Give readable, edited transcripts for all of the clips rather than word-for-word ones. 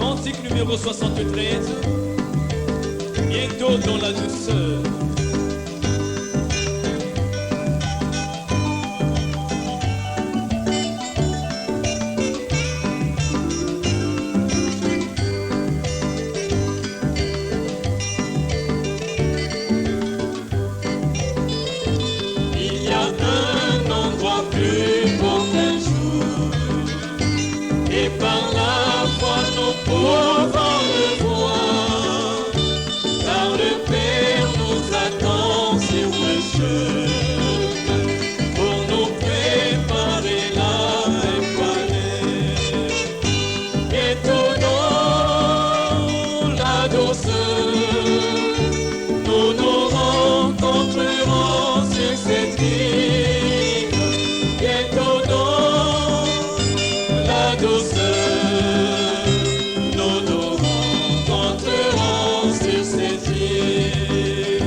Cantique numéro 73, bientôt dans la douceur. Il y a un endroit plus beau qu'un jour, et par la foi nous pouvons le voir, car le Père nous attend sur le chemin pour nous préparer la même palais. Et tout dans la douceur, nous nous rencontrerons sur cette île. Bientôt dans la douceur, nous nous rencontrerons sur cette île.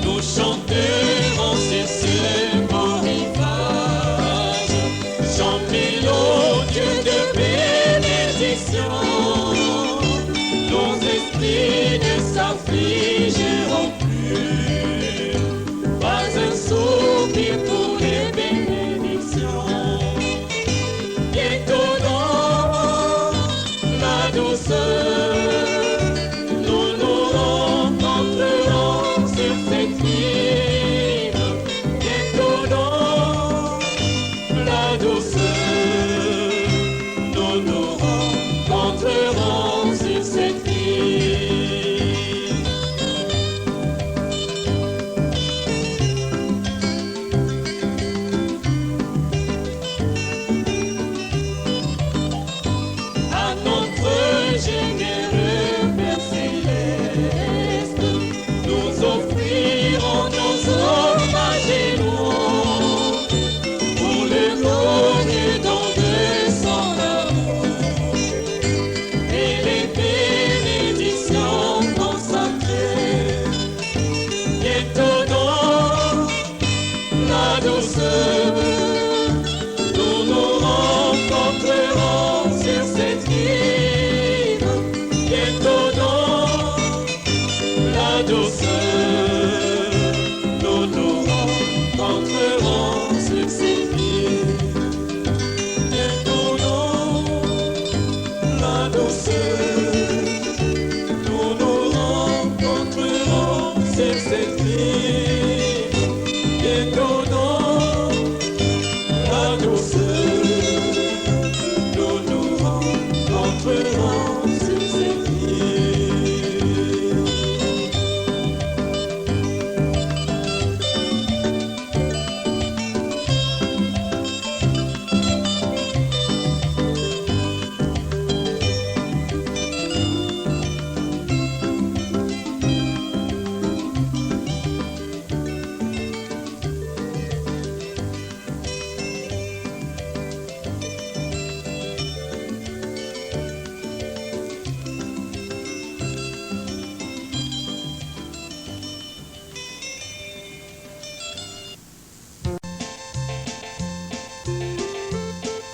Nous chanterons sur ce beau rivage, chant mélodieux de bénédiction. Nos esprits ne s'affligeront plus, pas un soupir pour les bénédictions. Bientôt dans la douceur, nous nous rencontrerons sur cette île. Bientôt dans la douceur, nous nous rencontrerons sur cette île. À notre généreux Père céleste, nous offrirons nos hommages et louanges pour le glorieux don de son amour et les bénédictions consacrées. Bientôt dans la douceur, nous nous rencontrerons sur cette île. Bientôt dans la douceur, nous nous rencontrerons sur cette île. Bientôt dans la douceur, nous nous rencontrerons sur cette île. Bientôt dans la douceur, nous nous rencontrerons sur cette île.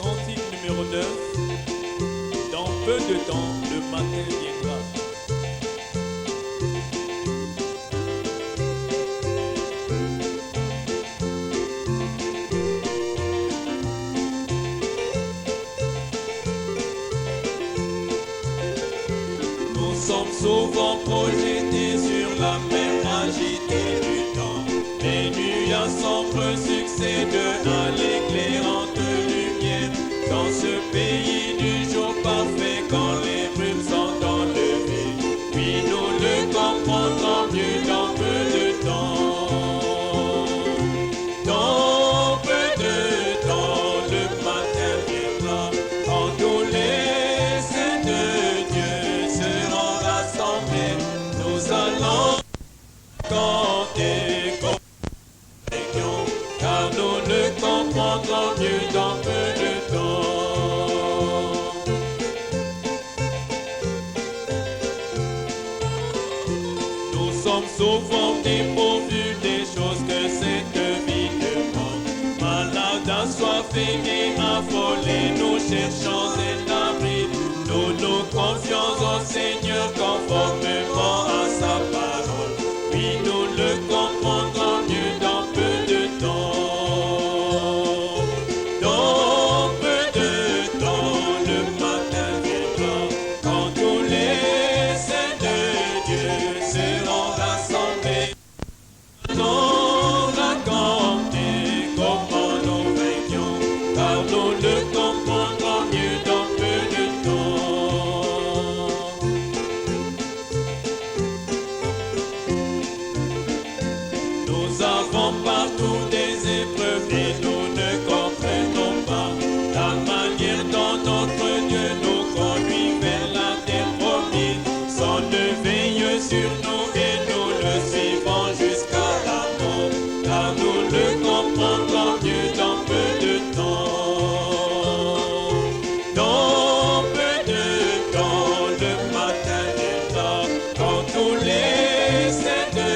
Cantique numéro 9, dans peu de temps, le matin viendra. Nous sommes souvent projetés sur la mer agitée du temps. Les nuages sombres succèdent à l'éclairante lumière. Dans ce pays du jour parfait, quand les brumes sont enlevées, puis nous le comprendrons mieux dans peu de temps. Dans peu de temps, le matin viendra, quand tous les saints de Dieu seront rassemblés. Nous allons canter comme région, car nous le comprendrons mieux dans peu de temps. Nous sommes dépourvu des choses que cette vie demande. Malades, assoiffés et affolés, nous cherchons un abri. Nous nous confions au Seigneur conformément à sa parole. Oui, nous le comprendrons mieux dans peu de temps. Dans peu de temps, le matin viendra, quand tous les saints de Dieu seront rassemblés. Nous raconter comment nous vaincrons, car nous le comprendrons mieux dans peu de temps. Nous avons partout des épreuves et nous ne comprenons pas la manière dont notre Dieu nous conduit vers la terre promise. Son œil veille sur nous et nous le suivons jusqu'à la mort, car nous le comprendrons mieux dans peu de temps. Dans peu de temps, le matin viendra, quand tous les saints de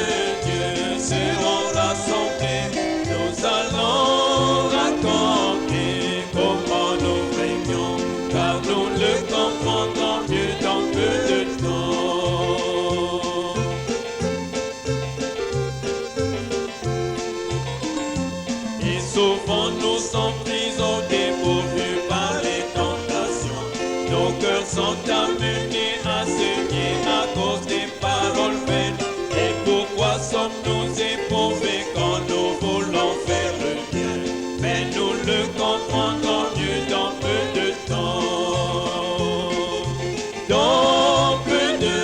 Dieu seront rassemblés. Nous allons raconter comment nous vaincrons, car nous le comprendrons mieux dans peu de temps. Et souvent nous sommes pris au dépourvu par les tentations. Nos cœurs sont amenés à se nier à cause des paroles vaines. Et pourquoi sommes-nous éprouvés quand nous voulons faire le bien? Mais nous le comprendrons mieux dans peu de temps. Dans peu de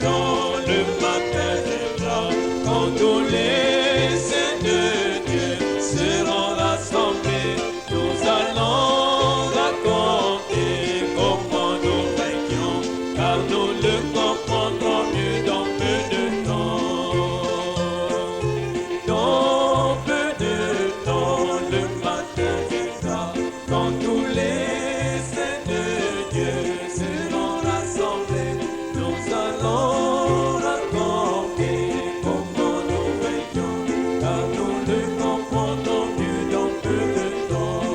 temps, le matin viendra, quand tous les saints de Dieu seront rassemblés. Nous allons raconter comment nous vaincrons, car nous le comprendrons mieux dans peu de temps. Dans peu de temps, le matin viendra, quand tous les saints de Dieu seront rassemblés. Nous allons raconter comment nous vaincrons, car nous le comprendrons mieux dans peu de temps.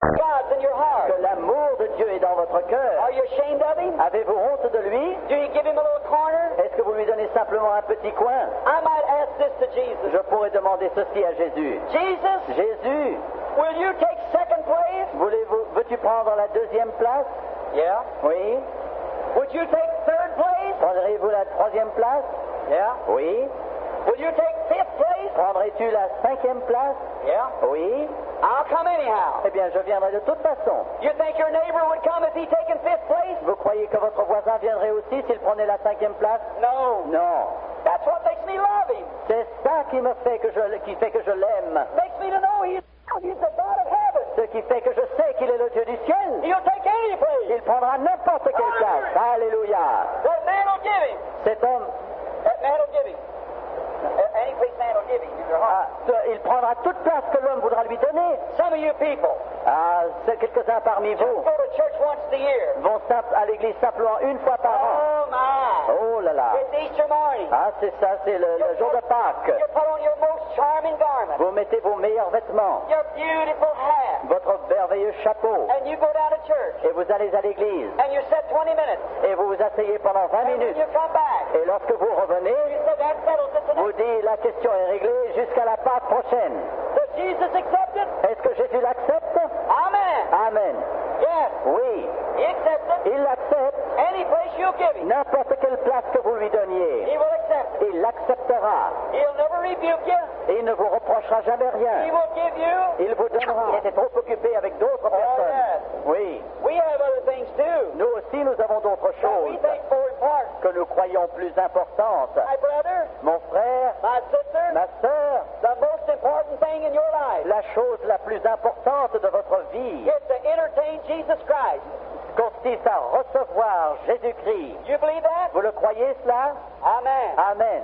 God's in your heart. Que l'amour de Dieu est dans votre cœur. Are you ashamed of him? Avez-vous honte de lui? Do you give him a little corner? Est-ce que vous lui donnez simplement un petit coin? I might ask this to Jesus. Je pourrais demander ceci à Jésus. Jesus, Jésus, will you take second place? veux-tu prendre la deuxième place? Yeah. Oui. Would you take third place? Prendrez-vous la troisième place? Yeah. Oui. Will you take fifth place? Prendrais-tu la cinquième place? Yeah. Oui. I'll come anyhow. Eh bien, je viendrai de toute façon. You think your neighbor would come if he taken 5th place? Vous croyez que votre voisin viendrait aussi s'il prenait la 5e place? No. Non. That's what makes me love him. C'est ça qui fait que je l'aime. Makes me to know he's the God of heaven. Ce qui fait que je sais qu'il est le Dieu du ciel. He'll take any place. Il prendra n'importe quelle place. Alléluia. That man will give him. Cet homme, That man will give him. Any place man will give him in your heart. il prendra toute place que l'homme voudra lui donner. Some of you people C'est quelques-uns parmi just vous go to church once a year. vont à l'église simplement une fois par an. Oh my. Oh là là. It's Easter morning. C'est ça, c'est le jour de Pâques. You put on your most charming garment, Vous mettez vos meilleurs vêtements, your beautiful hat, votre merveilleux chapeau, and you go down to church, et vous allez à l'église, and you sit 20 minutes, et vous vous asseyez pendant 20 and when minutes. you come back, Et lorsque vous revenez, you say that settles it vous tonight. dites la question est réglée jusqu'à la Pâque prochaine. Does Jesus accept it? Est-ce que Jésus l'accepte? Amen. Amen. Yes, Oui, he accepts it. il l'accepte. Any place you give him, N'importe quelle place que vous lui donniez, he will accept it. il l'acceptera. He'll never rebuke you. Et il ne vous reprochera jamais He rien. will give you. Il vous donnera. Il était trop occupé avec d'autres personnes. yes. Oui. We have other things too. Nous aussi, nous avons d'autres That we choses think more important. que nous croyons plus importantes. My brother, Mon frère, my sister, ma sœur, the most important thing in your life la chose la plus importante de votre vie is to entertain Jesus Christ. consiste à recevoir Jésus-Christ. You believe that? Vous le croyez cela? Amen. Amen.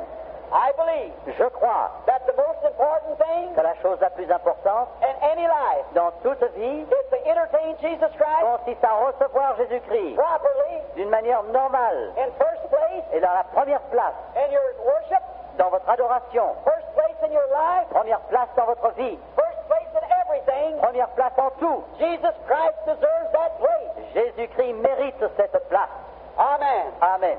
I believe Je crois that the most important thing que la chose la plus importante in any life dans toute vie is to entertain Jesus Christ consiste à recevoir Jésus-Christ properly d'une manière normale in first place et dans la première place in your worship, dans votre adoration, first place in your life, première place dans votre vie, first place in everything. première place en tout. Jesus Christ deserves that place. Jésus-Christ mérite cette place. Amen. Amen.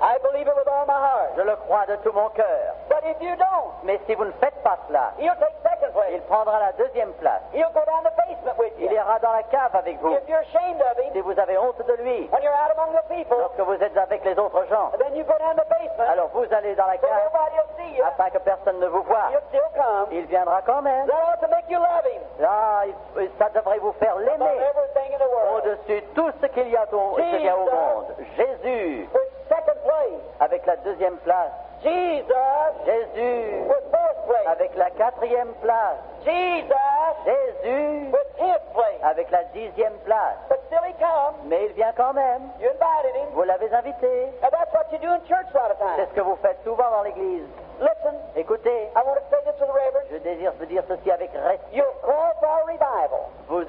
I believe it with all my heart. Je le crois de tout mon cœur. But if you don't, Mais si vous ne faites pas cela, he'll take second place. il prendra la deuxième place. He'll go down the basement with Il you. ira dans la cave avec vous. If you're ashamed of him, Si vous avez honte de lui, when you're out among the people, lorsque vous êtes avec les autres gens, then you go down the basement, alors vous allez dans la so cave everybody will see you. afin que personne ne vous voie. He'll still come. Il viendra quand même. That ought to make you love him Là, ça devrait vous faire above l'aimer everything in the world. au-dessus de tout ce qu'il y a au monde. Jésus, With second place. avec la deuxième place. Jesus Jésus, with fourth place. avec la quatrième place. Jesus Jésus, with 10th place. avec la 10e place. But still he comes. Mais il vient quand même. You invited him. Vous l'avez invité. And that's what you do in church a lot of C'est times. ce que vous faites souvent dans l'église. Listen, Écoutez, I want to say this to the Reverend. je désire vous dire ceci avec respect. You'll call for a revival. Vous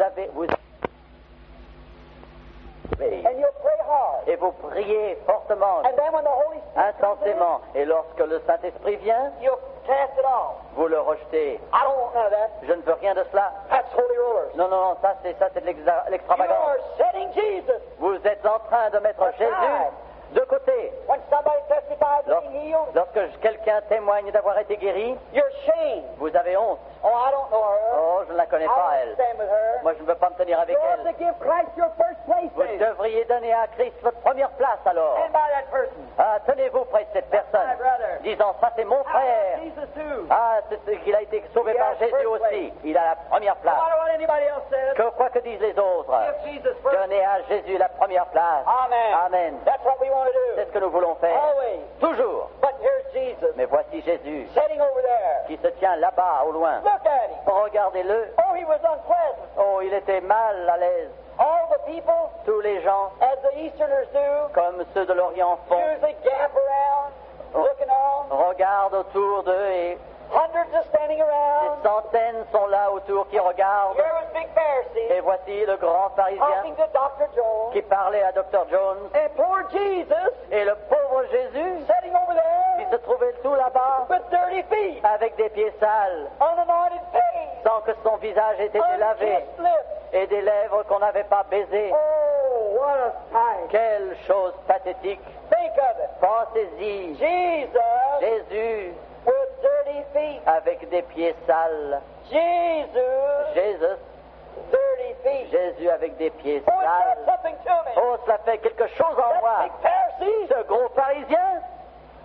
And you'll pray hard. et vous priez fortement, And then when the Holy Spirit comes intensément. Et lorsque le Saint-Esprit vient, in, you'll cast it off. vous le rejetez. I don't want none of that. Je ne veux rien de cela. That's holy rollers. Non, non, non, ça c'est de You l'extravagance. are setting Jesus. Vous êtes en train de mettre That's Jésus right. de côté. When somebody testifies of being healed, Lorsque quelqu'un témoigne d'avoir été guéri, you're shamed. vous avez honte. Oh, I don't know her. Oh, je ne la connais I pas, don't elle. stand with her. Moi, je ne veux pas me tenir avec You ought to elle. give Christ your first place Vous then. devriez donner à Christ votre première place alors. Stand by that person. Tenez-vous près de cette personne, My brother. disant, ça c'est mon I frère. love Jesus too. C'est qu'il a été sauvé He par has Jésus first aussi. Il a la première No place. matter what anybody else says, Que quoi que disent les autres, give Jesus first. donnez à Jésus la première place. Amen. Amen. That's what we want to C'est do. ce que nous voulons faire. Always. Toujours. But here's Jesus Mais voici Jésus sitting over there. qui se tient là-bas au loin. Look at him. Regardez-le. Oh, he was unpleasant. Oh, il était mal à l'aise. All the people, Tous les gens, as the Easterners do, comme ceux de l'Orient font, usually gap around, looking on. regardent autour d'eux et Hundreds are standing des around. centaines sont là autour qui regardent. Here was Big Pharisee Et voici le grand pharisien talking to Dr. Jones. qui parlait à Dr. Jones. And poor Jesus Et le pauvre Jésus sitting over qui there se trouvait tout là-bas with dirty feet, avec des pieds sales, unanointed face, sans que son visage ait été lavé unkissed lips. et des lèvres qu'on n'avait pas baisées. Oh, what a sight. Quelle chose pathétique. Think of it. Pensez-y, Jesus Jésus with dirty feet. avec des pieds sales. Jesus, Jésus, dirty feet. Jésus avec des pieds Oh, it sales. does something to me. Oh, cela fait quelque chose en That moi. big Pharisee Ce gros pharisien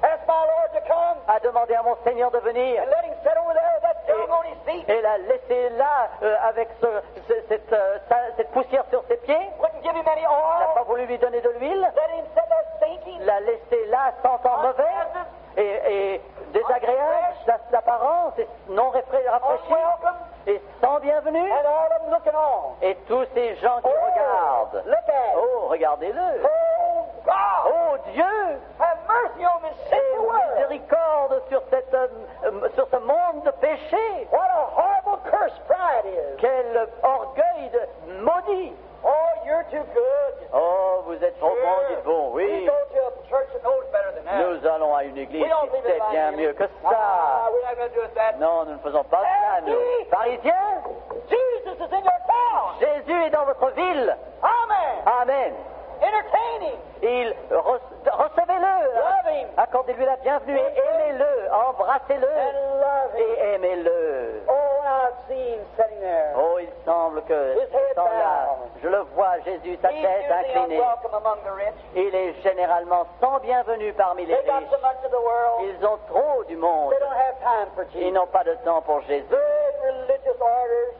asked my Lord to come a demandé à mon Seigneur de venir and let him sit over there with that et dung on his feet. et l'a laissé là avec cette poussière sur ses pieds. Wouldn't give him any N'a oil. pas voulu lui donner de l'huile. Let him sit there stinking. L'a laissé là sentant mauvais et désagréable d'apparence et non rafraîchi Unwelcome. et sans bienvenue. And all of them looking on. Et tous ces gens qui regardent. Look at it. Oh, regardez-le. Oh, God. Oh Dieu, Have mercy on this aie sinful world. miséricorde sur ce monde de péché. What a horrible curse pride is. Quel orgueil maudit. Oh, you're too good. Oh, vous êtes trop bon, dites-vous. We Oui, go to a church that knows better than that. nous allons à une église We don't qui leave it sait like bien that. mieux que Ah, ça. we're not going to do it that. Non, nous ne faisons pas ça, nous. Pharisiens, Jesus is in your town. Jésus est dans votre ville. Amen. Amen. Entertain him. Recevez-le. Love him. Accordez-lui la bienvenue et aimez-le. Embrassez-le And love him. et aimez-le. Oh, I see him sitting there. Oh, il semble que His head ce temps-là, bowed. je le vois, Jésus, sa He's tête usually inclinée. unwelcome among the rich. Il est généralement sans bienvenue parmi les They got riches. so much of the world. Ils ont trop du monde. They don't have time for Ils Jesus. n'ont pas de temps pour Jésus. Big religious orders.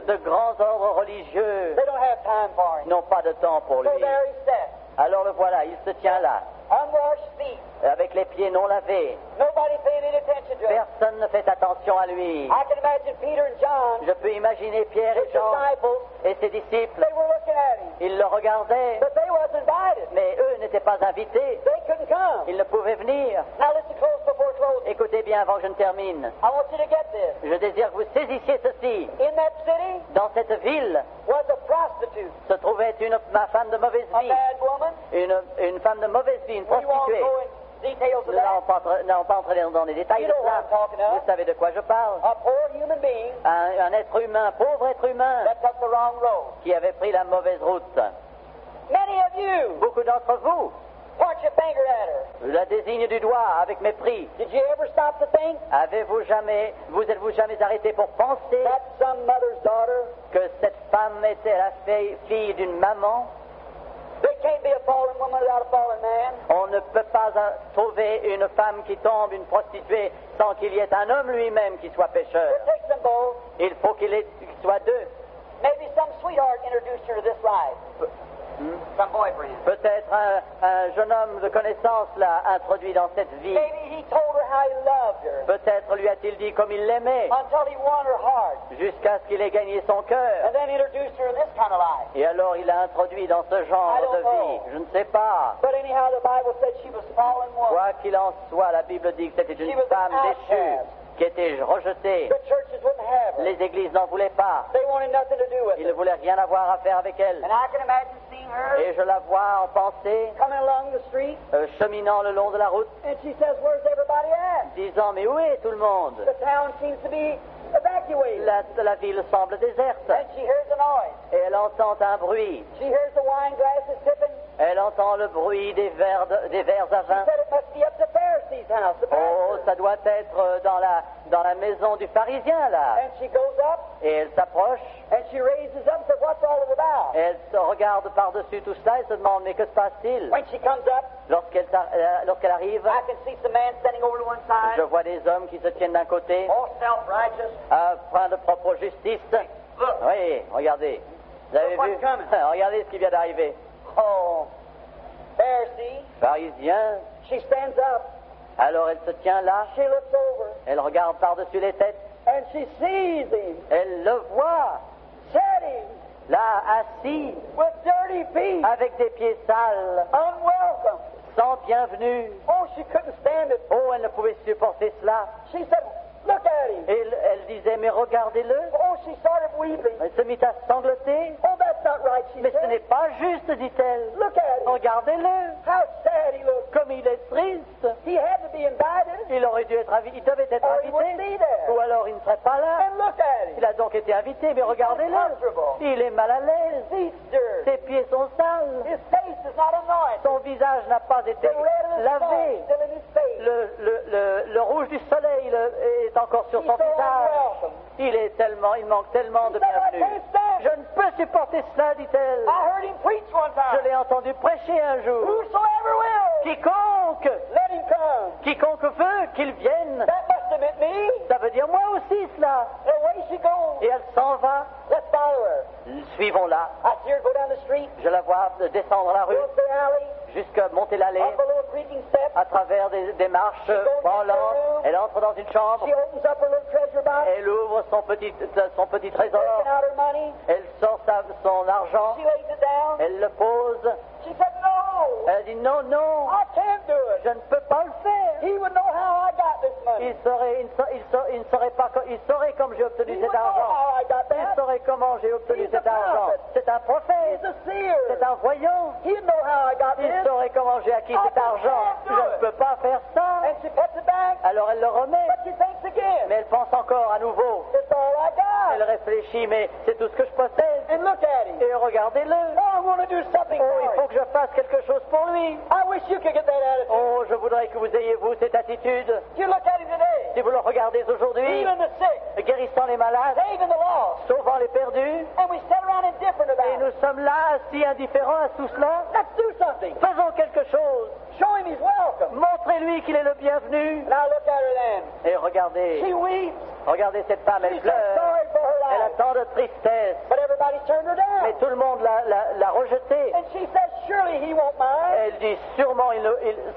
De grands ordres religieux They don't have time for him. n'ont pas de temps pour lui. So there he sat. Alors le voilà, il se tient là, Unwashed feet. avec les pieds non lavés. Nobody paying any attention to him. Personne ne fait attention à lui. I can imagine Peter and John, Je peux imaginer Pierre et his Jean disciples, et ses disciples. they were looking at him. Ils le regardaient, But they wasn't invited. mais eux n'étaient pas invités. They couldn't come. Ils ne pouvaient venir. Now listen close before closing. Écoutez bien avant que je ne termine. I want you to get this. Je désire que vous saisissiez ceci. In that city Dans cette ville was a prostitute, se trouvait ma femme de mauvaise a vie. bad woman. Une femme de mauvaise vie, une We won't prostituée. go in details of Nous that. n'allons pas entrer dans les détails You de know what cela. I'm talking about. Vous savez de quoi je parle. A poor human being Un être humain, pauvre être humain, that took the wrong road. qui avait pris la mauvaise route. Many of you Beaucoup d'entre vous, point your finger at her. je la désigne du doigt avec mépris. Did you ever stop to think Vous êtes-vous jamais arrêté pour penser that's some mother's daughter? que cette femme était la fille d'une maman? There can't be a fallen woman without a fallen man. On ne peut pas trouver une femme qui tombe, une prostituée, sans qu'il y ait un homme lui-même qui soit pécheur. It takes them both. Il faut qu'il soit deux. Maybe some sweetheart introduced her to this life. Some boyfriend. Peut-être un jeune homme de connaissance l'a introduit dans cette vie. Maybe he told her how he loved her Peut-être lui a-t-il dit comme il l'aimait, until he won her heart, jusqu'à ce qu'il ait gagné son cœur. and then introduced her in this kind of life. Et alors il l'a introduit dans ce genre I don't de know. vie. Je ne sais pas. But anyhow, the Bible said she was fallen woman. Quoi qu'il en soit, la Bible dit que c'était She une was an femme déchue, outcast. qui était rejetée. The churches wouldn't have her. Les églises n'en voulaient pas. They wanted nothing to do with Ils ne it. voulaient rien avoir à faire avec elle. And I can imagine seeing her Et je la vois en pensée, coming along the street, cheminant le long de la route, and she says, "Where's everybody at?" disant, mais où est tout le monde? The town seems to be evacuated. La ville semble déserte. And she hears a noise. Et elle entend un bruit. She hears the wine glasses tipping. Elle entend le bruit des verres à She vin. said it must be up to Pharisee's house. The Oh, pastor. ça doit être dans la maison du pharisien, là. And she goes up, Et elle s'approche, and she raises up and says, "What's all of it about?" et elle se regarde par-dessus tout cela et se demande, mais que se passe-t-il? When she comes up, Lorsqu'elle arrive, I can see some man standing over to one je side, vois des hommes qui se tiennent d'un côté, all self-righteous. à point de propre justice. Look, Oui, regardez. Vous avez What's vu? coming? Regardez ce qui vient d'arriver. oh, Pharisee. Pharisien. She stands up. Alors elle se tient là, She looks over, elle regarde par-dessus les têtes, and she sees him elle le voit, sitting là, assis, with dirty feet, avec des pieds sales, unwelcome. sans bienvenue. Oh, she couldn't stand it. Oh, elle ne pouvait supporter cela. She said, "Look at him." Et elle disait, mais regardez-le. Oh, she started weeping. Elle se mit à sangloter. Oh, that's not right, she Mais ce said. n'est pas juste, dit-elle. Look at him. Regardez-le, How sad he looks. comme il est triste. He had to be invited, Il devait être or he wouldn't invité, be there. ou alors il ne serait pas là. And look at him. Il a donc été invité, mais regardez-le. Uncomfortable. Il est mal à l'aise. Feet dirty. Ses pieds sont sales. His face is not anointed. Son visage n'a pas été The red of the sun lavé. is still in his face. Le rouge du soleil est encore sur He's son so visage. unwelcome. Il manque tellement de He said, "I bienvenue. can't stand Je it." ne peux supporter cela, dit-elle. I heard him preach one Je time. l'ai entendu prêcher un jour. Whosoever will. Quiconque quiconque veut qu'il vienne. That must have meant me. Ça veut dire moi aussi cela. And away she goes. Et elle s'en va. Let's follow her. Suivons-la. I see her go down the street, Je la vois descendre la rue, go up the alley, jusqu'à monter l'allée, up the little creaking steps. à travers des marches branlantes. Elle entre dans une chambre. She opens up her little treasure box, Elle ouvre son petit trésor. taking out her money. Elle sort son argent. She lays it down. Elle le pose. She said, no, Elle dit non, non, I can't do it. je ne peux pas le faire. He would know how I got this money. Il saurait comme j'ai obtenu He cet would know argent. how I got Il that. saurait comment j'ai obtenu He's cet a argent. prophet. C'est un prophète. He's a seer. C'est un voyant. He'd know how I got Il this. saurait comment j'ai acquis cet argent. Je ne peux pas faire ça. And she puts it back, Alors elle le remet. but she thinks again. Mais elle pense encore à nouveau. It's all I Elle got. réfléchit, mais c'est tout ce que je possède. And look at him. Et regardez-le. Oh, I want to do something Oh, for il faut him. que je fasse quelque chose pour lui. I wish you could get that attitude. Oh, je voudrais que vous ayez, vous, cette attitude. You look at him today, Si vous le regardez aujourd'hui, healing the sick, guérissant les malades, saving the lost, sauvant les perdus, and we sit around indifferent et about nous it. sommes là, assis indifférents à tout cela. Let's do something. Faisons quelque chose. Show him he's welcome. Montrez-lui qu'il est le bienvenu. Now look at her then. Et regardez, She weeps. regardez cette femme, elle She's so pleure. sorry for her Elle a life. tant de tristesse. But everybody turned her Mais down. tout le monde l'a rejetée. And she says, surely he won't mind. Elle dit sûrement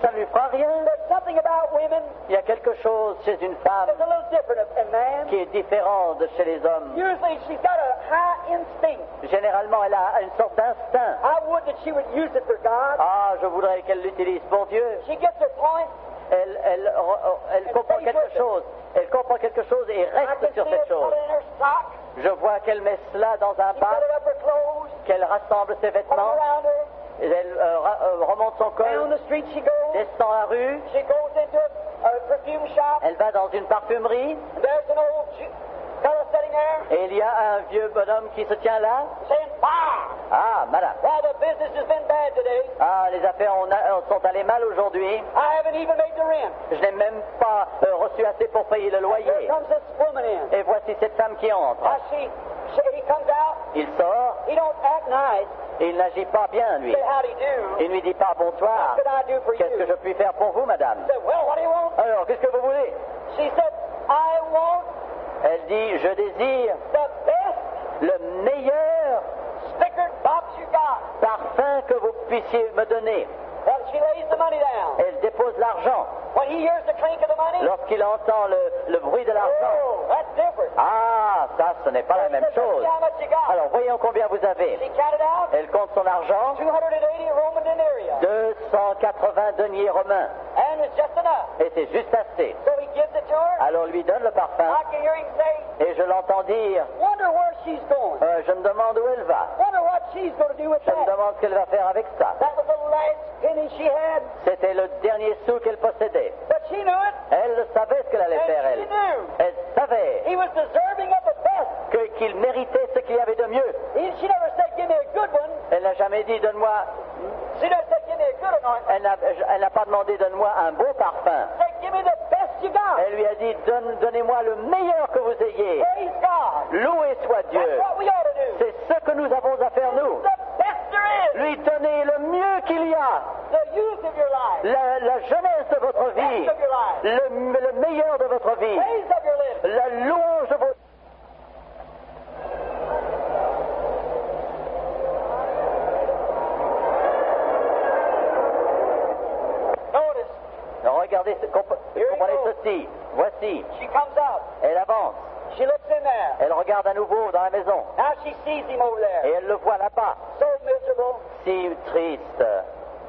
ça ne lui fera rien. There's something about women Il y a quelque chose chez une femme that's a little different in man. qui est différent de chez les hommes. Usually she's got a high instinct. Généralement, elle a une sorte d'instinct. I would that she would use it for God. Ah, je voudrais qu'elle l'utilise pour Dieu. She gets her point. Elle comprend quelque chose. Elle comprend quelque chose et I reste can sur see cette her chose. put it in her sock. Je vois qu'elle met cela dans un She bac, put it up her clothes. qu'elle rassemble ses All vêtements, around her. et elle remonte son Down col, the street she goes. descend la rue, She goes into a perfume shop. elle va dans une parfumerie, And there's an old fellow sitting there et il y a un vieux bonhomme qui se tient là. saying, bah! Ah, madame. Well, the business has been bad today. Ah, les affaires sont allées mal aujourd'hui. I haven't even made the rent. Je n'ai même pas reçu assez pour payer le Here loyer. comes this woman in. Et voici cette femme qui entre. He comes out. Il sort, He don't act nice. et il n'agit pas bien, lui. Say, howdy do. Il ne lui dit pas bonsoir. What could I do for Qu'est-ce que you? je puis faire pour vous, madame? He said, well, what do you want? Alors, qu'est-ce que vous voulez? She said, I want Elle dit, je désire the best le meilleur stickered box you got. parfum que vous puissiez me donner. Well, she lays the money down. Elle dépose l'argent. When he hears the clink of the money, Lorsqu'il entend le bruit de l'argent, oh, that's different. ah, ça, ce n'est pas la He même said, chose. "See how much you got?" Alors, voyons combien vous avez. She counted out Elle compte son argent, 280 Roman denarii. 280 deniers romains. And it's just enough. Et c'est juste assez. So he gives it to her. Alors, lui donne le parfum, I can hear him say, et je l'entends dire, wonder where she's going. je me demande où elle va. Wonder what she's going to do with Je me that. demande ce qu'elle va faire avec ça. That was the last penny she had. C'était le dernier sou qu'elle possédait. But she knew it. Elle savait ce qu'elle allait faire, And she elle. knew Elle savait he was deserving of the best. qu'il méritait ce qu'il y avait de mieux. She never said, give me a good one. Elle n'a jamais dit, donne-moi... She never said, give me a good anointment. Elle n'a pas demandé, donne-moi un beau parfum. She said, give me the best you got. Elle lui a dit, donnez-moi le meilleur que vous ayez. Praise God. Loué soit That's Dieu. what we ought to do. C'est ce que nous avons à faire, nous. The best there is. Lui donner le mieux qu'il y a. The youth of your life. La jeunesse de votre The vie. best of your life. Le meilleur de votre vie. Praise of your lips. La louange de votre... Notice, Regardez, comprenez ceci. Voici, she comes out. elle avance. She looks in there. Elle regarde à nouveau dans la maison. Now she sees him over Et there. elle le voit là-bas. So miserable. Si triste.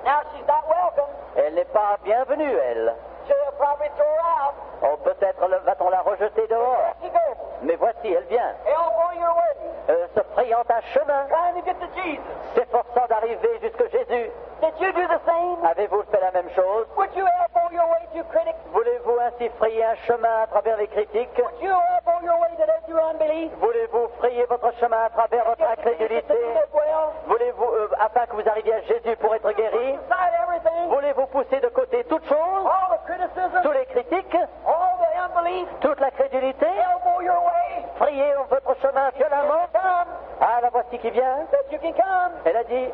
Now she's not welcome. Elle n'est pas bienvenue, elle. She'll probably throw her out. Oh, peut-être va-t-on la rejeter dehors. She goes. Mais voici, elle vient, Elbowing her way. se frayant un chemin, Trying to get to Jesus. s'efforçant d'arriver jusque Jésus. Did you do the same? Avez-vous fait la même chose? Would you elbow your way to critics? Voulez-vous ainsi frayer un chemin à travers les critiques? Would you elbow your way today through unbelief? Voulez-vous frayer votre chemin à travers votre Just to incrédulité? live well? Voulez-vous, afin que vous arriviez à Jésus pour être guéri? Decide everything. Voulez-vous pousser de côté toute chose? All the criticism. Tous les critiques? All the unbelief. Toute la crédulité? Elbow your way. Frayez votre chemin violemment? Come. Ah, la voici qui vient. That you can come.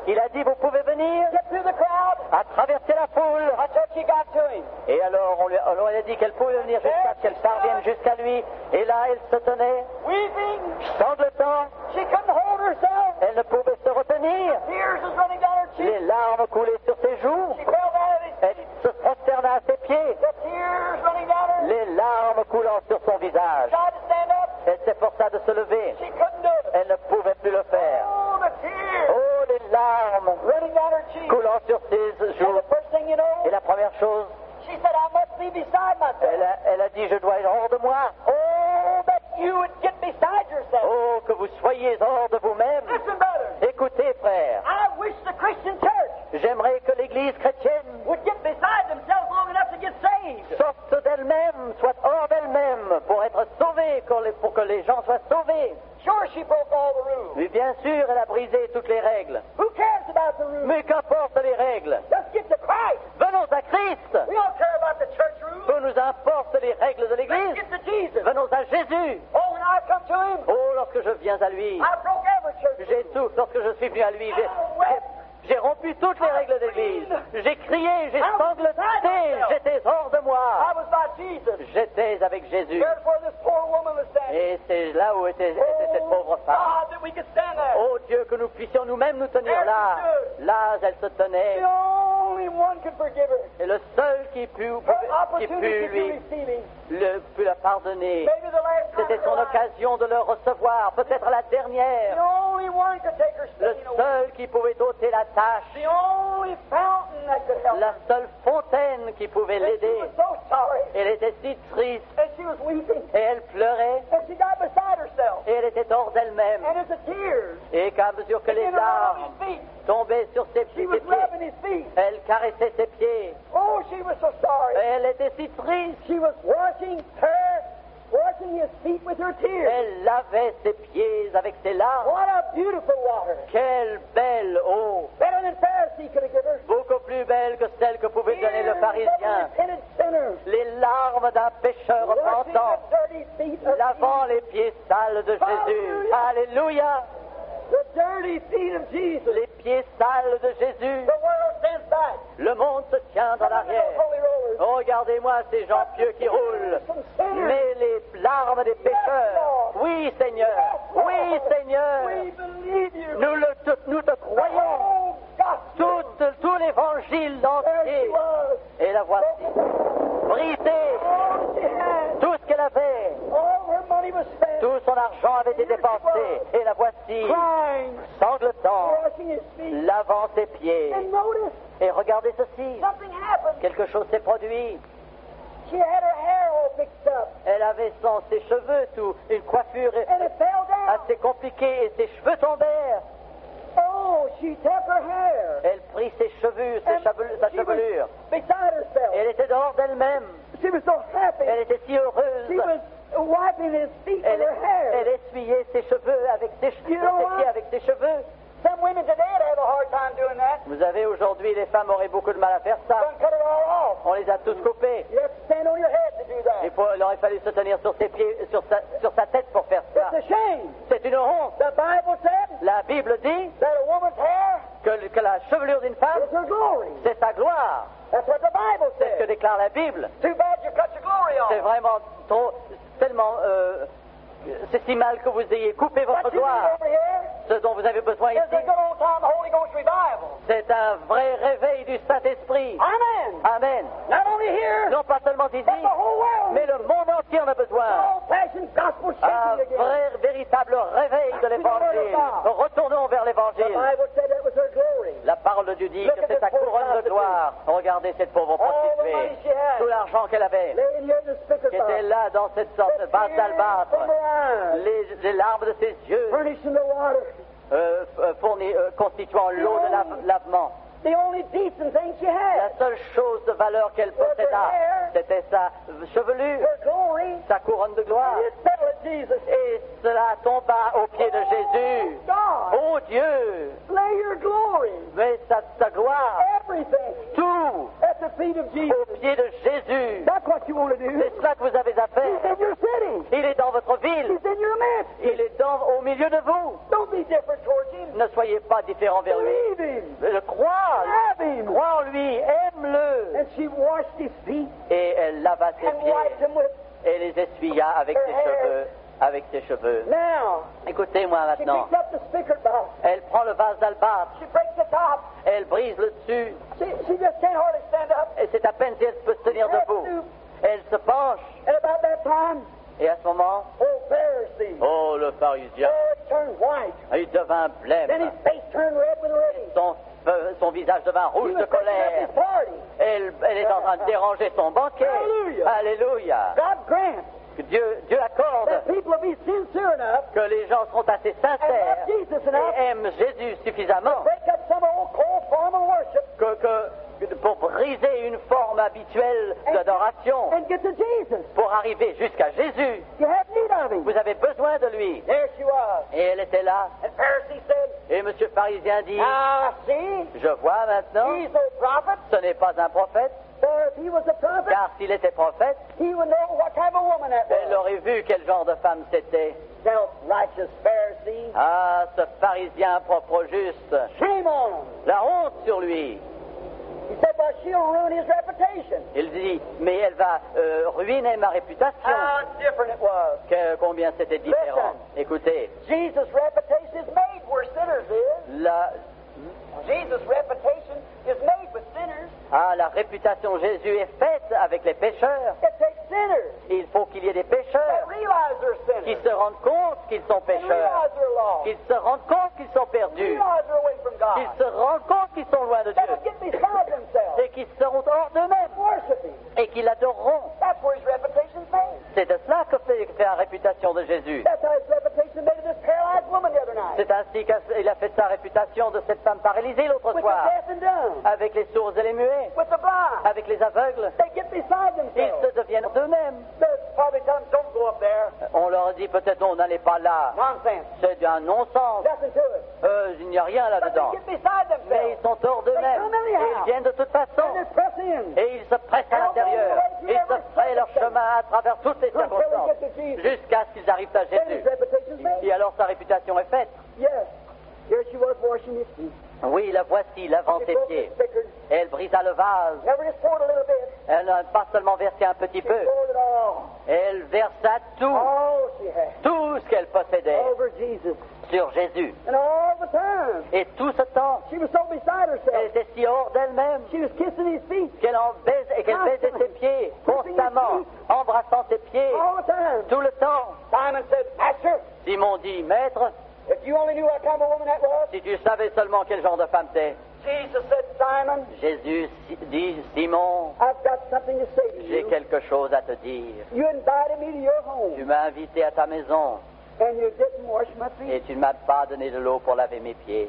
Il a dit, vous pouvez venir? Get through the crowd a traversé la foule. until she got to him. Et alors, on lui a dit qu'elle pouvait venir jusqu'à ce qu'elle parvienne jusqu'à lui. Et là, elle se tenait, Weeping, sanglotant. she couldn't hold herself. Elle ne pouvait se retenir. Tears was running down her cheeks. Les larmes coulaient sur ses joues. She fell down at his Elle feet. se prosterna à ses pieds. The tears running down her. Les larmes coulant sur son visage. Tried to stand up. Elle s'efforça de se lever. She couldn't do it. Elle ne pouvait plus le faire. Oh, the tears Oh, les larmes running down her cheeks. coulant sur ses And joues. the first thing you know, Et la première chose, she said, I must be beside myself. elle a dit, je dois être hors de moi. Oh, that you would get beside yourself. Oh, que vous soyez hors de vous-même. Listen, brothers, Écoutez, frères, I wish the Christian church j'aimerais que l'Église chrétienne would get beside themselves long enough to get saved. sorte d'elle-même, soit hors d'elle-même, pour être sauvée, pour que les gens soient sauvés. Sure, she broke all the rules. Mais bien sûr, elle a brisé toutes les règles. Who cares about the rules? Mais qu'importe les règles. Let's get to Christ. Venons à Christ. We don't care about the church rules. Peu nous importe les règles de Let's l'Église. get to Jesus. Venons à Jésus. Oh, when I come to him, Oh, lorsque je viens à lui, I broke every church j'ai rule. tout. Lorsque je suis venu à lui, j'ai rompu toutes les règles de l'Église. J'ai crié, j'ai sangloté, j'étais hors de I moi. was by Jesus. J'étais avec Jésus. There's where this poor woman was standing. Et c'est là où était cette pauvre femme. God, that we could stand there. Oh Dieu, que nous puissions nous-mêmes nous tenir là. Là, elle se tenait. The only one could forgive her. Et le seul qui put Her opportunity to lui receive him. put la pardonner. Maybe the last time C'était in her son life. occasion de le recevoir, peut-être la The dernière. only one could take her Le stain away. seul qui pouvait ôter la tâche. The only fountain that could help La her. seule fontaine qui pouvait And she l'aider. was so sorry. Elle était si triste And she was weeping. et elle pleurait And she got beside herself. et elle était hors d'elle-même. And as the tears Et qu'à mesure que les began to run larmes on his feet, tombaient sur ses she pieds, was rubbing his feet. elle caressait ses pieds. Oh, she was so sorry. Et elle était si triste. She was washing his feet with her tears. Elle lavait ses pieds avec ses larmes. What a beautiful water. Quelle belle eau! Better than Pharisee could have given her. Beaucoup plus belle que celle que pouvait donner le Tears of a pharisien. repentant sinner. Les larmes d'un pécheur Washing repentant, the dirty feet of lavant Jesus. les pieds sales de Jésus. Alléluia! The dirty feet of Jesus. Les pieds sales de Jésus. The world stands back. Le monde se tient en arrière. Holy rollers. Regardez-moi ces gens pieux qui roulent. Mais les larmes des pécheurs. Oui, Seigneur. Oui, Seigneur. We believe you. Nous te croyons. Oh, gospel. Tout l'évangile There entier. she was. Et la voici. Brisée. All she had. Tout ce qu'elle avait. All her money was spent. Tout son argent avait été dépensé. Et la voici. Crying. Sanglotant. Washing his feet. Lavant ses pieds. And notice, Et regardez ceci. something happened. Quelque chose s'est produit. She had her hair all fixed up. Elle avait ses cheveux, une coiffure And it fell down. assez compliquée et ses cheveux tombèrent. Oh, she took her hair. Elle prit ses cheveux, sa And she was chevelure. beside herself. Elle était dehors d'elle-même. She was so happy. Elle était si heureuse. She was wiping his feet with Elle her hair. essuyait ses cheveux avec ses You know what? pieds avec ses cheveux. Some women today would have a hard time doing that. Vous avez aujourd'hui, les femmes auraient beaucoup de mal à faire ça. Some cut it all off. On les a tous coupés. You have to stand on your head to do that. Il aurait fallu se tenir sur ses pieds, sur sa tête pour faire ça. It's a shame. C'est une honte. The Bible said La Bible dit that a woman's hair que la chevelure d'une femme, is her glory. c'est sa gloire. That's what the Bible C'est ce que says. déclare la Bible. Too bad you cut your glory C'est off. vraiment tellement, c'est si mal que vous ayez coupé votre What you need gloire. over here Ce dont vous avez besoin is a ici, good old time Holy Ghost revival. c'est un vrai réveil du Saint-Esprit. Amen. Amen. Not only here, Non pas seulement ici, but the whole world. mais le monde entier en a besoin. Old-fashioned gospel Un shaking again. vrai, véritable réveil de l'Évangile. Retournons vers The l'Évangile. Bible said that was her glory. La parole de Dieu dit que c'est sa couronne de gloire. Regardez cette pauvre All the prostituée. money she had. Tout l'argent qu'elle avait, Laying here in the speaker qui était box. là dans cette sorte de vase d'albâtre. From her eyes. Les larmes de ses yeux Furnishing the water. constituant l'eau de lavement. The only decent thing she La had. seule chose de valeur qu'elle posséda, c'était sa chevelure, Her glory. sa couronne de gloire. It fell at Jesus. Et cela tomba aux pieds de Jésus. God, Oh Dieu, lay your glory. mais sa gloire, Everything tout at the feet of Jesus. aux pieds de Jésus. That's what you want to do. C'est cela que vous avez à He's in faire. your city. Il est dans votre ville. He's in your midst. Il est au milieu de vous. Don't be different towards him. Ne soyez pas différents vers lui. Believe him. Crois, Love him. crois en lui, aime-le. And she washed his feet Et elle lava ses and wiped pieds him with. et les essuya avec ses cheveux. Avec ses cheveux. Now, Écoutez-moi she maintenant. picks up the spigot box. Elle prend le vase d'albâtre, She breaks the top. elle brise le dessus, She just can't hardly stand up. et c'est à peine si elle peut se tenir debout. Elle se penche, And about that time, et à ce moment, oh, Pharisee. oh, le pharisien, Oh, it turned white. il devint Then blême. his face turned red with rage. Son visage devint He rouge was de breaking up colère. his party. Elle est en train de déranger son banquet. Alléluia. Alléluia. God grant Que Dieu accorde that people will be sincere enough que les gens seront assez and sincères love Jesus enough et aiment Jésus suffisamment break up some old cold form of worship que pour briser une forme habituelle d'adoration, and get to Jesus. pour arriver jusqu'à Jésus. You have need of him. Vous avez besoin de lui. There she was. Et elle était là. And Pharisee said, Et M. Pharisien dit, see, je vois maintenant, he's no prophet. ce n'est pas un prophète, For if he was a prophet, car s'il était prophète, he would know what kind of woman that elle was. aurait vu quel genre de femme c'était. Self-righteous Pharisee. Ah, ce pharisien propre au juste. Shame on him. La honte sur lui. He said, well, she'll ruin his reputation. Il dit, mais elle va ruiner ma réputation. How different it was. Combien c'était différent. Écoutez, Jesus' reputation is made where sinners is. Jesus' reputation is made with sinners. La réputation de Jésus est faite avec les pécheurs. It takes sinners Il faut qu'il y ait des that pécheurs realize they're qui sinners. se rendent compte qu'ils sont They pécheurs, realize they're lost. qu'ils se rendent compte qu'ils sont perdus, Realize they're away from qu'ils God. se rendent compte qu'ils sont loin de They will Dieu, get beside themselves. et qu'ils seront hors d'eux-mêmes, Worship him. et qu'ils l'adoreront. That's where his reputation's made. C'est de cela que fait la réputation de Jésus. That's how his reputation made of this paralyzed woman the other night. C'est ainsi qu'il a fait sa réputation de cette femme paralysée l'autre With the soir, deaf and dumb. avec les sourds et les muets, With the blind. avec les aveugles. They get beside Ils themselves. se deviennent d'eux-mêmes. They probably tell them, don't go up there. On leur dit peut-être non, n'allez pas là. Nonsense. C'est un non-sens. Nothing to it. Il n'y a rien But là-dedans. they get beside Mais themselves. ils sont hors d'eux-mêmes. Et ils viennent de toute façon. And they press in. Et ils se pressent à l'intérieur. Ils se frayent leur chemin à travers toutes les circonstances. Jusqu'à ce qu'ils arrivent à Then his Jésus. reputation's made. Et alors sa réputation est faite. Yes. Here she was washing his feet. Oui, la voici, lavant She ses broke pieds. the spigot. Elle brisa le vase. Never just poured a little bit. Elle n'a pas seulement versé un petit She peu. poured it all. Elle versa tout, All she had. tout ce qu'elle possédait Over Jesus. sur Jésus. And all the time. Et tout ce temps, She was so beside elle herself. était si hors d'elle-même She was kissing his feet qu'elle baisait ses pieds constamment, embrassant ses pieds all the time. tout le temps. Simon said, Master, Simon dit, Maître, if you only knew what kind of woman that was. si tu savais seulement quel genre de femme t'es. Jesus said, Simon, Jésus dit, Simon, I've got something to say to j'ai you. quelque chose à te dire. You invited me to your home, Tu m'as invité à ta maison and you didn't wash my et feet. tu ne m'as pas donné de l'eau pour laver mes pieds.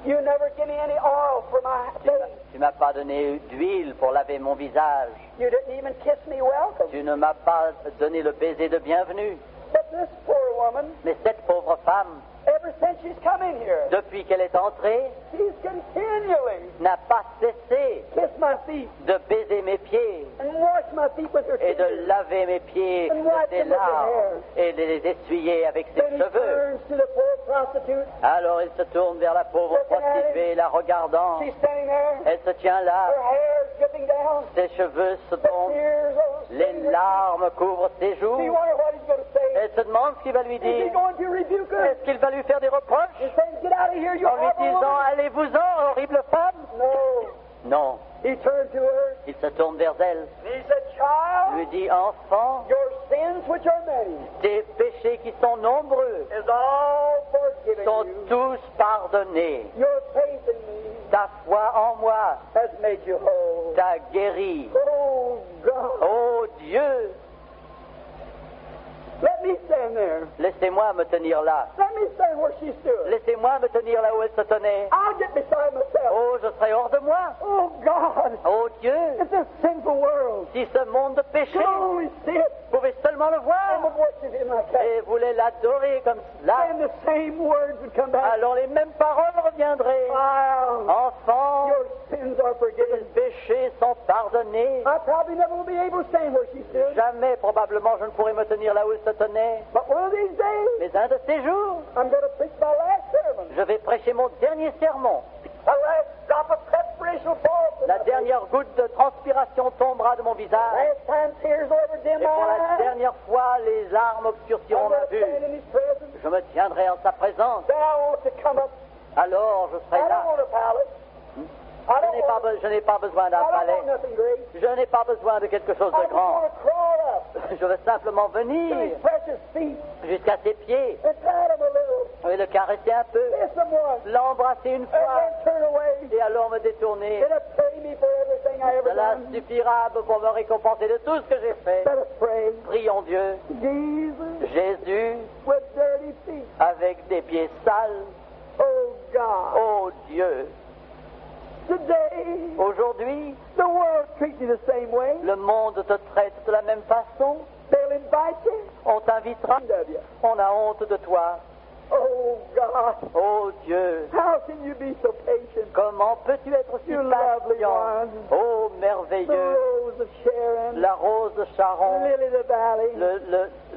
You never give me any oil for my face. Tu m'as pas donné d'huile pour laver mon visage. You didn't even kiss me welcome. Tu ne m'as pas donné le baiser de bienvenue. But this poor woman, Mais cette pauvre femme, ever since she's come in here, depuis qu'elle est entrée, she's continually n'a pas cessé kissed my feet de baiser mes pieds and washed my feet with her et de tears. laver mes pieds And wipe de ses them with her larmes hair. et de les essuyer avec ses Then he cheveux. turns to the poor prostitute. Alors il se tourne vers la pauvre prostituée, la regardant. She's standing there. Elle se tient là, Her hair is dripping down. ses cheveux se The tombent, tears are les larmes couvrent ses joues. You wonder what he's going to say. Elle se demande ce qu'il va lui Is he dire. going to rebuke her? Est-ce qu'il va lui faire des reproches He's saying, get out of here, you en lui horrible disant woman. allez-vous-en, horrible femme? No. Non. He turned to her Il se tourne vers elle, and he said, child, lui dit enfant, your sins, which are many, tes péchés qui sont nombreux is all forgiven sont you. tous pardonnés. Your faith in me Ta foi en moi has made you whole. t'a guéri. Oh, God. Oh Dieu, Let me stand there. laissez-moi me tenir là. Let me stand where she stood. Laissez-moi me tenir là où elle se tenait. I'll get beside myself. Oh, je serai hors de moi. Oh, God. Oh Dieu, It's a sinful world. si ce monde de péché, You can only see it. vous pouvez seulement le I voir would worship him like that. et voulez l'adorer comme cela, And the same words would come back. alors les mêmes paroles reviendraient. Child, Enfant, your sins are tes forgiven. péchés sont pardonnés. I probably never will be able to stand where she stood. Jamais, probablement, je ne pourrai me tenir là où elle se tenait. But when One of these days, Mais un de ces jours, I'm going to preach my last sermon. je vais prêcher mon dernier sermon. The last drop of perspiration will fall from La my dernière goutte de transpiration tombera de mon visage. Last time tears will ever dim Et pour la my eyes. dernière fois, les larmes obscurciront I'm ma going to vue. stand in His presence. Je me tiendrai en sa présence. Then I want to come up. Alors je I serai don't là. want a palace. I Je don't n'ai pas, want, je n'ai pas besoin I d'un don't palais. want nothing great. Je n'ai pas besoin de quelque chose I de just grand. want to crawl up Je veux simplement to His venir precious feet jusqu'à ses pieds and pat Him a little. et le caresser un peu, Kiss Him once. l'embrasser une And fois then turn away. et alors me détourner. It'll pay me for everything I ever Cela done. suffira pour me récompenser de tout ce que j'ai fait. Let us pray. Prions Dieu. Jesus Jésus, with dirty feet. avec des pieds sales, Oh God. ô Dieu, Today, aujourd'hui, the world treats you the same way. le monde te traite de la même façon. They'll invite you. On t'invitera. Of you. On a honte de toi. Oh God. Ô Dieu, How can you be so patient? comment peux-tu être si You lovely patient? one. Ô The merveilleux, rose of Sharon. la rose de Sharon, Lily of the valley.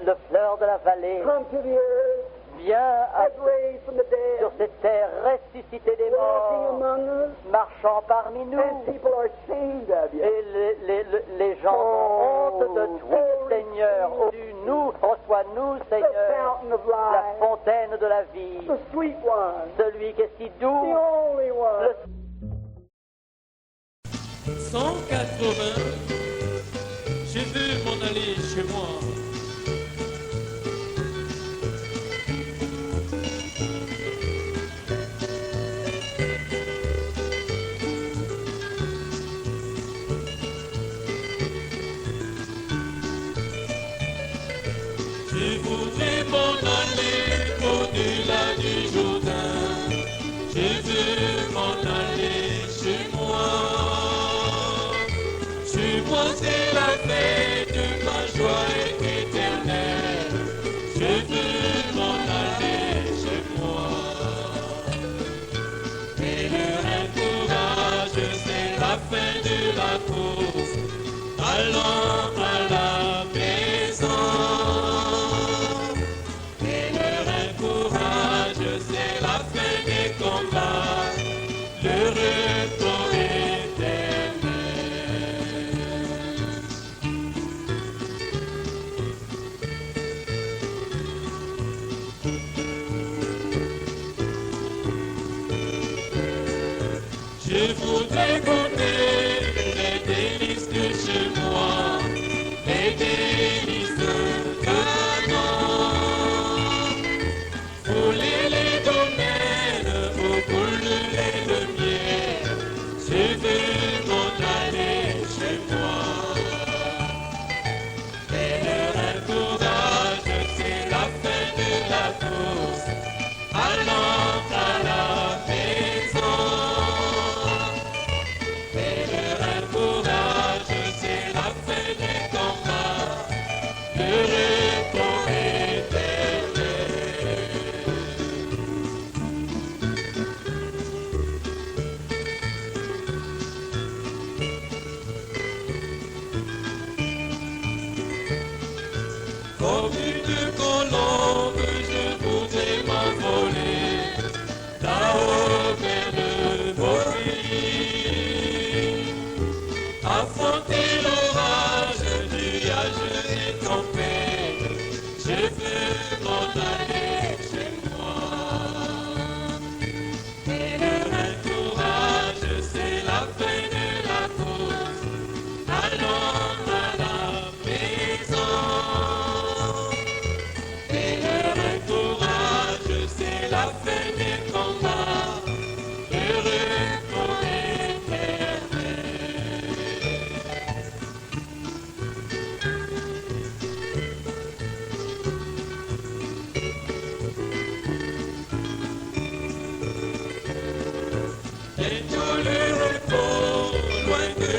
le fleur de la vallée, Come to the earth. viens As raised from the sur dead. cette terre ressuscitée des Walking morts, among us. marchant parmi nous. And people are ashamed of you. Et les gens ont honte de toi, Seigneur. Oh, nous, reçois-nous, The Seigneur, fountain of la life. fontaine de la vie, The sweet one. celui qui est si The doux, only one. le 180, je veux m'en aller chez moi. Je voudrais m'en aller au-delà du Jourdain. Je veux m'en aller chez moi. Chez moi c'est la fête, ma joie est éternelle. Je veux m'en aller chez moi. Et le courage, c'est la fin de la course. Allons à la maison. Et le courage, c'est la fin des combats. Le repos éternel. Je voudrais goûter les délices de chez moi, les délices de Canaan. Fouler les domaines, au couler le miel, je veux m'en aller chez moi. Et le courage, c'est la fin de la course, allons à la maison. Et le courage, c'est la fin des combats, le repos éternel. Comme une colombe, je voudrais m'envoler là-haut vers le Boris. Affronter l'orage, nuages et tempêtes, je veux m'en aller chez moi. Et le courage, c'est la fin de la course, allons à la maison. Et le courage, c'est la fin des combats, le repos éternel. Et tout le repos, loin de